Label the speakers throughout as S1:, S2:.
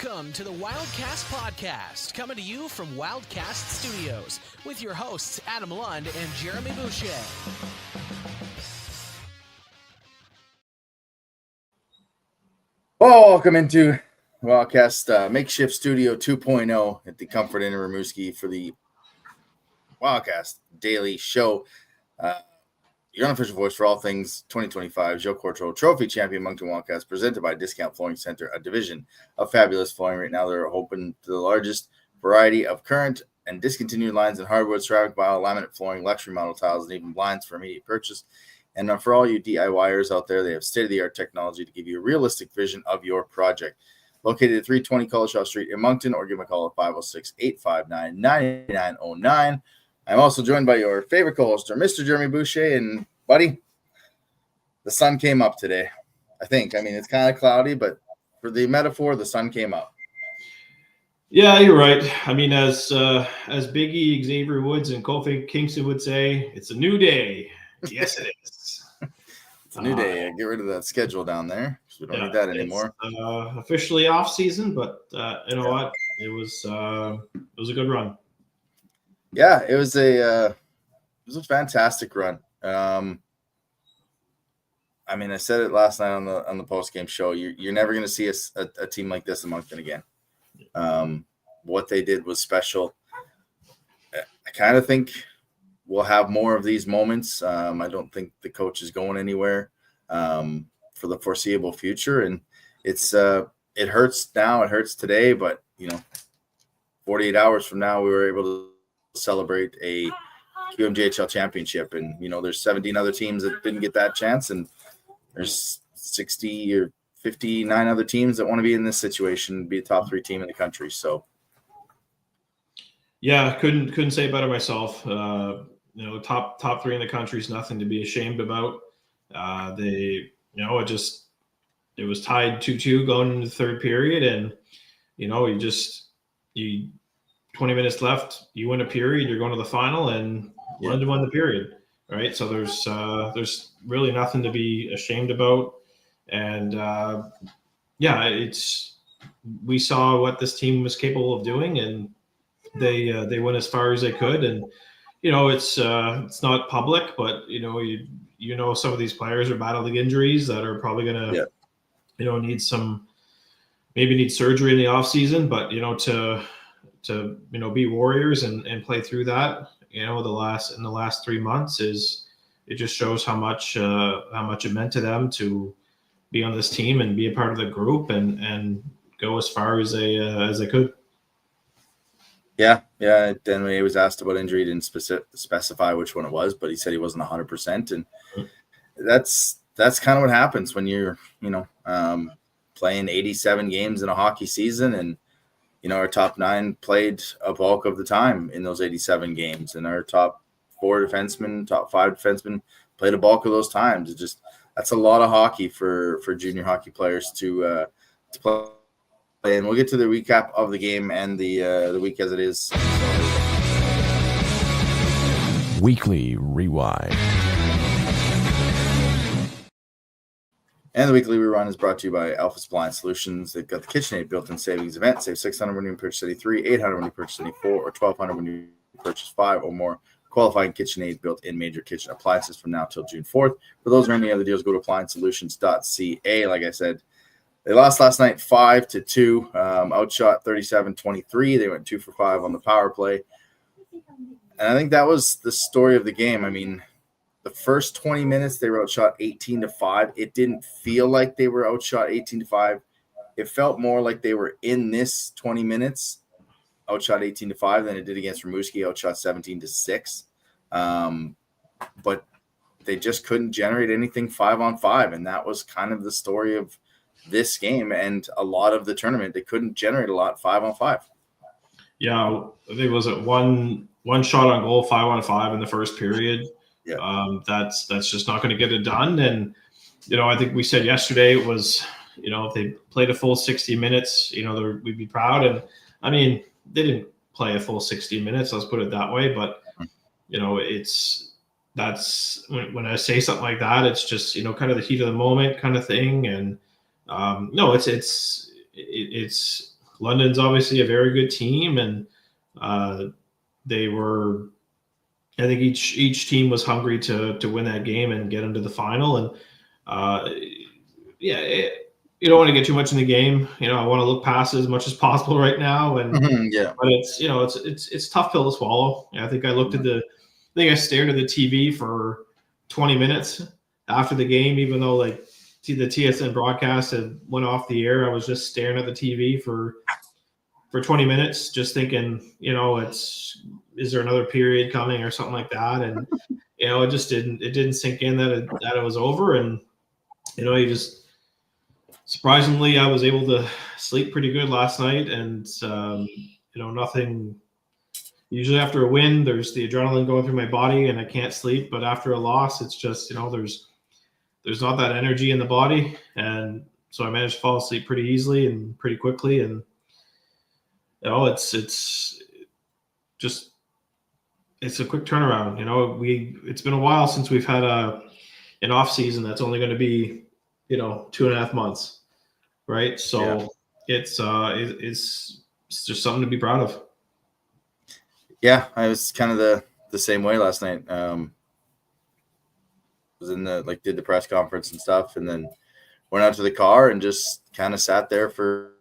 S1: Welcome to the Wildcast podcast, coming to you from Wildcast Studios with your hosts Adam Lund and Jeremy Boucher.
S2: Welcome into Wildcast Makeshift Studio 2.0 at the Comfort Inn in Rimouski for the Wildcast Daily Show. Your unofficial voice for all things 2025 Joe Cortro Trophy Champion Moncton Wildcast, presented by Discount Flooring Center, a division of Fabulous Flooring. Right now, they're open to the largest variety of current and discontinued lines in hardwood, ceramic vinyl, laminate flooring, luxury model tiles, and even blinds for immediate purchase. And for all you DIYers out there, they have state-of-the-art technology to give you a realistic vision of your project. Located at 320 College House Street in Moncton, or give them a call at 506-859-9909. I'm also joined by your favorite co-hoster, Mr. Jeremy Boucher. And, buddy, the sun came up today, I think. I mean, it's kind of cloudy, but for the metaphor, the sun came up.
S3: Yeah, you're right. I mean, as Biggie, Xavier Woods, and Kofi Kingston would say, it's a new day. Yes, it is.
S2: It's a new day. Get rid of that schedule down there. We don't need that anymore.
S3: Officially off season, but you know what? It was a good run.
S2: Yeah, it was a fantastic run. I mean, I said it last night on the post game show. You're never going to see a team like this in Moncton again. What they did was special. I kind of think we'll have more of these moments. I don't think the coach is going anywhere for the foreseeable future, and it hurts now. It hurts today, but 48 hours from now, we were able to celebrate a QMJHL championship, and there's 17 other teams that didn't get that chance, and there's 60 or 59 other teams that want to be in this situation, be a top 3 team in the country. So
S3: yeah, couldn't say it better myself. Top 3 in the country is nothing to be ashamed about. It was tied 2-2 going into the third period, and 20 minutes left, you win a period, you're going to the final, and London won the period, right? So there's really nothing to be ashamed about, and we saw what this team was capable of doing, and they went as far as they could, and it's not public, but some of these players are battling injuries that are probably gonna need surgery in the off season, but to be warriors and play through that in the last 3 months it just shows how much it meant to them to be on this team and be a part of the group and go as far as they could.
S2: Yeah. Then when he was asked about injury, he didn't specify which one it was, but he said he wasn't 100%, and that's kind of what happens when you're playing 87 games in a hockey season, and our top 9 played a bulk of the time in those 87 games, and our top 4 defensemen, top 5 defensemen played a bulk of those times. That's a lot of hockey for junior hockey players to play. And we'll get to the recap of the game and the week as it is.
S1: Weekly Rewind.
S2: And the weekly rerun is brought to you by Alpha Blind Solutions. They've got the KitchenAid built-in savings event. Save $600 when you purchase any 3, $800 when you purchase any 4, or $1,200 when you purchase 5 or more qualifying KitchenAid built-in major kitchen appliances from now till June 4th. For those or any other deals, go to appliancesolutions.ca. Like I said, they lost last night 5-2, outshot 37-23. They went 2 for 5 on the power play. And I think that was the story of the game. I mean, the first 20 minutes, they were outshot 18-5. It didn't feel like they were outshot 18-5. It felt more like they were in this 20 minutes, outshot 18-5 than it did against Rimouski, outshot 17-6. But they just couldn't generate anything 5-on-5, and that was kind of the story of this game and a lot of the tournament. They couldn't generate a lot 5-on-5.
S3: Yeah, I think it was one shot on goal 5-on-5 in the first period. Yeah. That's just not going to get it done. And I think we said yesterday it was if they played a full 60 minutes, we'd be proud. And I mean, they didn't play a full 60 minutes. Let's put it that way. But that's when I say something like that, it's just kind of the heat of the moment kind of thing. And no, it's London's obviously a very good team, and they were. I think each team was hungry to win that game and get into the final. And you don't want to get too much in the game. I want to look past it as much as possible right now. And but it's tough pill to swallow. I think I stared at the TV for 20 minutes after the game, even though like the TSN broadcast had went off the air. I was just staring at the TV for 20 minutes, just thinking, is there another period coming or something like that? And, it just didn't sink in that it was over. And, surprisingly, I was able to sleep pretty good last night. And, nothing, usually after a win, there's the adrenaline going through my body and I can't sleep. But after a loss, it's just, there's not that energy in the body. And so I managed to fall asleep pretty easily and pretty quickly. And, it's a quick turnaround. It's been a while since we've had an off season that's only going to be, 2.5 months, right? So it's just something to be proud of.
S2: Yeah, I was kind of the same way last night. Was in did the press conference and stuff, and then went out to the car and just kind of sat there for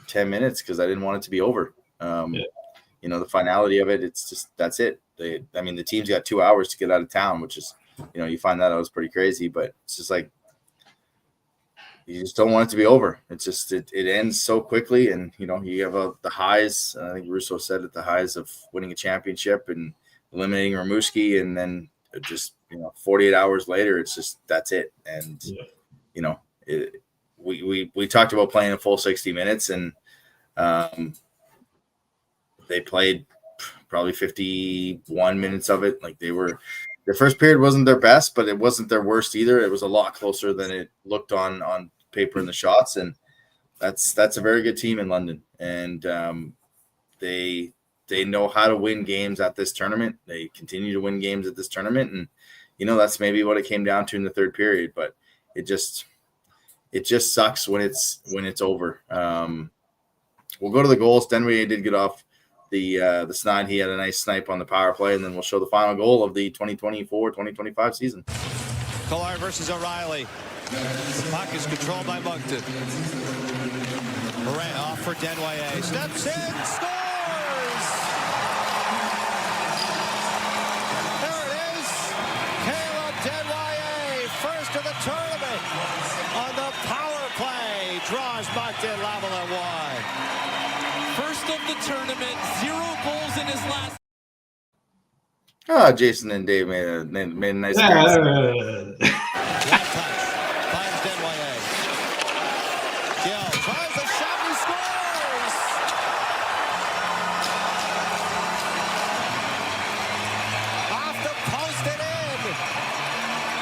S2: 10 minutes because I didn't want it to be over. The finality of it, it's just, that's it. The team's got 2 hours to get out of town, which is, you find that out was pretty crazy, but it's just like, you just don't want it to be over. It's just, it ends so quickly. And, you have the highs, I think Russo said it, the highs of winning a championship and eliminating Rimouski. And then just, 48 hours later, it's just, that's it. And, we talked about playing a full 60 minutes and they played probably 51 minutes of it. Like the first period wasn't their best, but it wasn't their worst either. It was a lot closer than it looked on paper in the shots. And that's a very good team in London. And they know how to win games at this tournament. They continue to win games at this tournament. And, that's maybe what it came down to in the third period, but it just sucks when it's over. We'll go to the goals. Denway did get off the snide. He had a nice snipe on the power play, and then we'll show the final goal of the 2024-2025 season.
S4: Collard versus O'Reilly. The puck is controlled by Moncton. Moran off for Denway. Steps in, scores! There it is. Caleb Denway, first of the tournament on the power play. Draws Moncton level at 1.
S5: First of the tournament, 0 goals in his last.
S2: Jason and Dave made a nice
S4: One touch. Finds Denway. Gill tries a shot and scores! Off the post and in.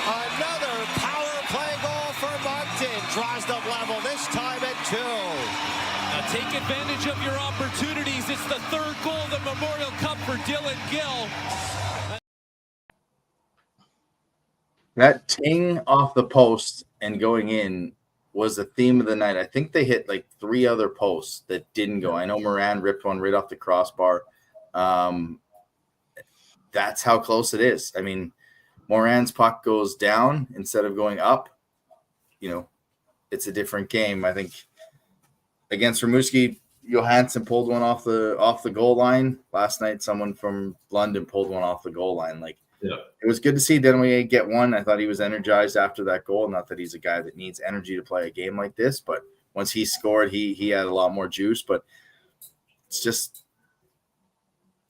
S4: Another power play goal for Moncton. Draws them level, this time at 2.
S5: Take advantage of your opportunities. It's the third goal of the Memorial Cup for Dylan Gill.
S2: That ting off the post and going in was the theme of the night. I think they hit like 3 other posts that didn't go. I know Moran ripped one right off the crossbar. That's how close it is. I mean, Moran's puck goes down instead of going up. It's a different game. I think against Rimouski, Johansson pulled one off the goal line. Last night, someone from London pulled one off the goal line. It was good to see Denway get one. I thought he was energized after that goal. Not that he's a guy that needs energy to play a game like this, but once he scored, he had a lot more juice. But it's just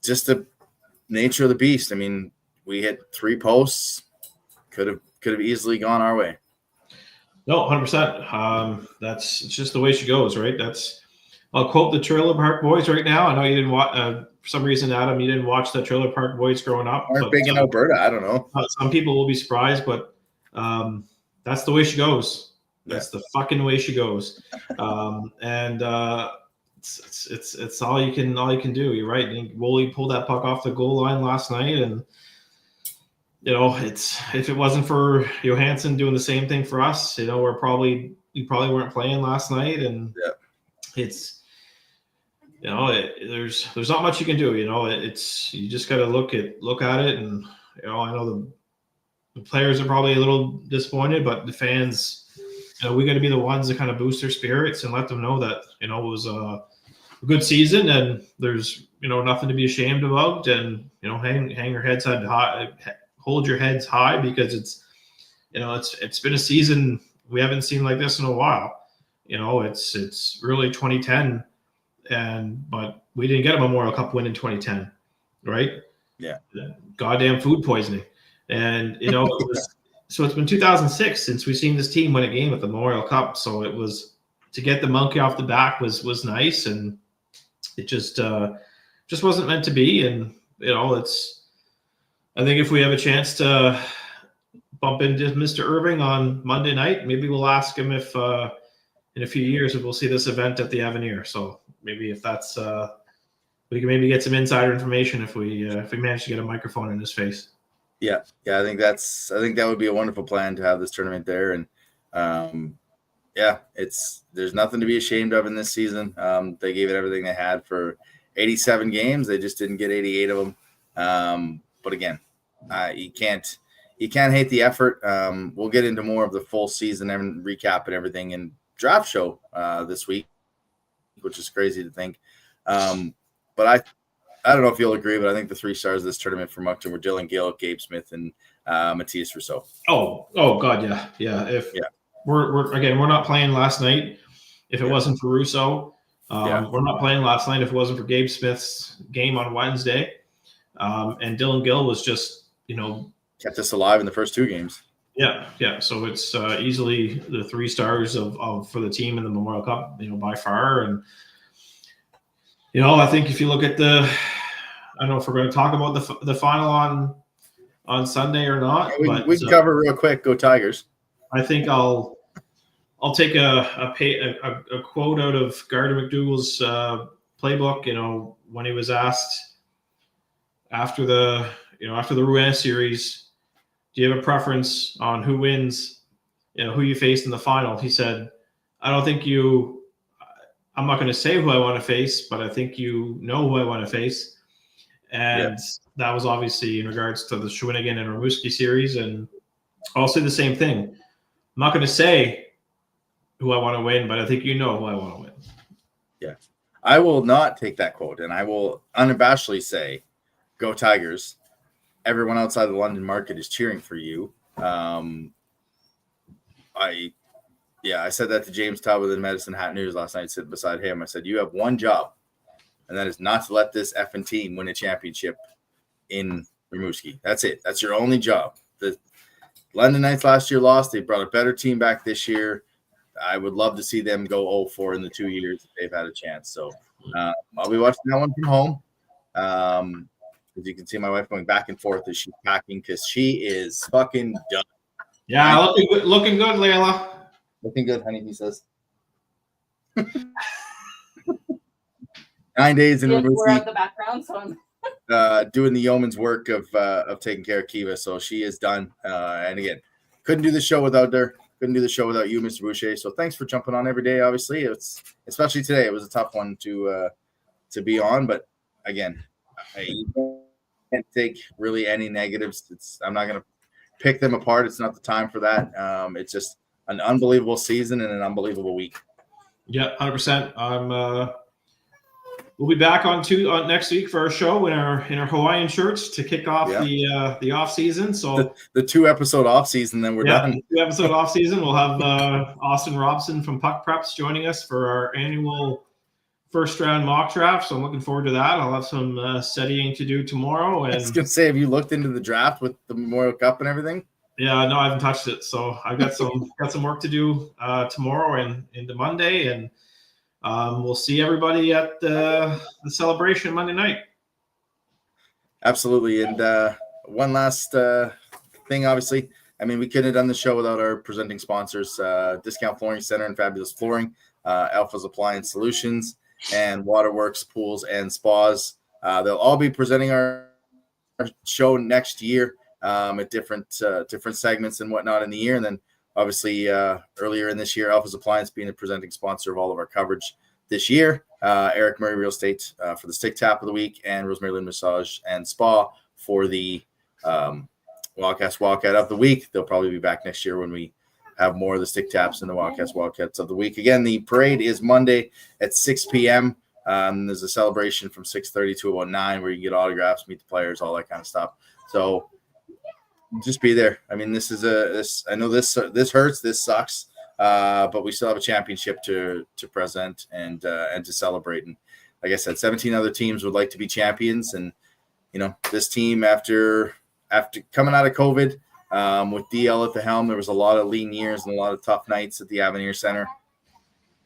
S2: the nature of the beast. I mean, we hit 3 posts. Could have easily gone our way.
S3: No, 100%. It's just the way she goes, right? I'll quote the Trailer Park Boys right now. I know you didn't watch, for some reason, Adam, you didn't watch the Trailer Park Boys growing up.
S2: Aren't big in Alberta. I don't know.
S3: Some people will be surprised, but that's the way she goes. That's the fucking way she goes. It's all you can do. You're right. Woolley pulled that puck off the goal line last night, and if it wasn't for Johansson doing the same thing for us, we probably weren't playing last night, and there's not much you can do. It's you just got to look at it, and I know the players are probably a little disappointed, but the fans, we got to be the ones that kind of boost their spirits and let them know that it was a good season, and there's nothing to be ashamed about, and hang your heads high, hold your heads high, because it's been a season we haven't seen like this in a while. It's really 2010. But we didn't get a Memorial Cup win in 2010, right?
S2: Yeah.
S3: Goddamn food poisoning. And, so it's been 2006 since we've seen this team win a game at the Memorial Cup. So it was, to get the monkey off the back was nice. And it just wasn't meant to be. And, I think if we have a chance to bump into Mr. Irving on Monday night, maybe we'll ask him if, in a few years, if we'll see this event at the Avenir. So maybe if that's we can maybe get some insider information if we manage to get a microphone in his face.
S2: Yeah. I think that would be a wonderful plan to have this tournament there. And there's nothing to be ashamed of in this season. They gave it everything they had for 87 games. They just didn't get 88 of them. But again, you can't hate the effort. We'll get into more of the full season and recap and everything in draft show this week, which is crazy to think. But I don't know if you'll agree, but I think the 3 stars of this tournament for Moncton were Dylan Gill, Gabe Smith, and Matthias Rousseau.
S3: Oh God, yeah. We're not playing last night if it wasn't for Rousseau. We're not playing last night if it wasn't for Gabe Smith's game on Wednesday. And Dylan Gill was just
S2: kept us alive in the first 2 games.
S3: Yeah. So it's easily the 3 stars of for the team in the Memorial Cup, by far. And I think if you look at I don't know if we're going to talk about the final on Sunday or not.
S2: Yeah, we can cover real quick. Go Tigers!
S3: I think I'll take a quote out of Gardner McDougall's playbook. When he was asked after the Rouen series, do you have a preference on who wins, who you faced in the final? He said, I'm not going to say who I want to face, but I think who I want to face. And that was obviously in regards to the Shawinigan and Rimouski series. And I'll say the same thing. I'm not going to say who I want to win, but I think who I want to win.
S2: Yeah. I will not take that quote, and I will unabashedly say, go Tigers. Everyone outside the London market is cheering for you. I said that to James Tubb with the Medicine Hat News last night, sitting beside him. I said, you have one job, and that is not to let this effing team win a championship in Rimouski. That's it. That's your only job. The London Knights last year lost. They brought a better team back this year. I would love to see them go 0-4 in the 2 years if they've had a chance. So I'll be watching that one from home. As you can see, my wife going back and forth as she's packing because she is fucking done.
S3: Yeah, looking good, Layla.
S2: Looking good, honey, he says. 9 days in
S6: We're out the background, so I'm
S2: doing the yeoman's work of taking care of Kiva. So she is done. And again, couldn't do the show without her. Couldn't do the show without you, Mr. Boucher. So thanks for jumping on every day. Obviously, especially today. It was a tough one to be on, but again, you can't take really any negatives. I'm not going to pick them apart. It's not the time for that. It's just an unbelievable season and an unbelievable week.
S3: Yeah, 100%. We'll be back on next week for our show in our Hawaiian shirts to kick off the off season. So
S2: the 2-episode off season, then we're done.
S3: 2-episode off season. We'll have Austin Robson from Puck Preps joining us for our annual first round mock draft. So I'm looking forward to that. I'll have some studying to do tomorrow. And
S2: I was gonna say, have you looked into the draft with the Memorial Cup and everything?
S3: Yeah, no, I haven't touched it. So I've got some work to do tomorrow and into Monday, and we'll see everybody at the celebration Monday night.
S2: Absolutely. And one last thing, obviously, I mean, we couldn't have done the show without our presenting sponsors, Discount Flooring Center and Fabulous Flooring, Alpha's Appliance Solutions, and Waterworks Pools and Spas. They'll all be presenting our show next year at different segments and whatnot in the year. And then obviously earlier in this year, Alpha's Appliance being a presenting sponsor of all of our coverage this year. Eric Murray Real Estate for the stick tap of the week, and Rosemary Lynn Massage and Spa for the Wildcast Wildcat of the week. They'll probably be back next year when we have more of the stick taps and the Wildcast Wildcats of the week. Again, the parade is Monday at 6 p.m. There's a celebration from 6:30 to about 9 where you get autographs, meet the players, all that kind of stuff. So just be there. I mean, I know this hurts, this sucks. But we still have a championship to present and to celebrate. And like I said, 17 other teams would like to be champions. And, this team after coming out of COVID with DL at the helm, there was a lot of lean years and a lot of tough nights at the Avenir Center.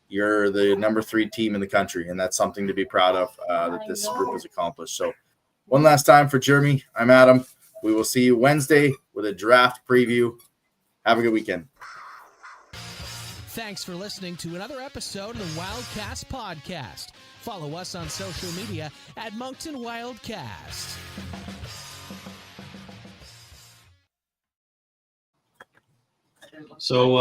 S2: You're the number 3 team in the country, and that's something to be proud of that this group has accomplished. So one last time for Jeremy, I'm Adam. We will see you Wednesday with a draft preview. Have a good weekend.
S1: Thanks for listening to another episode of the Wildcast Podcast. Follow us on social media at Moncton Wildcast.
S3: So,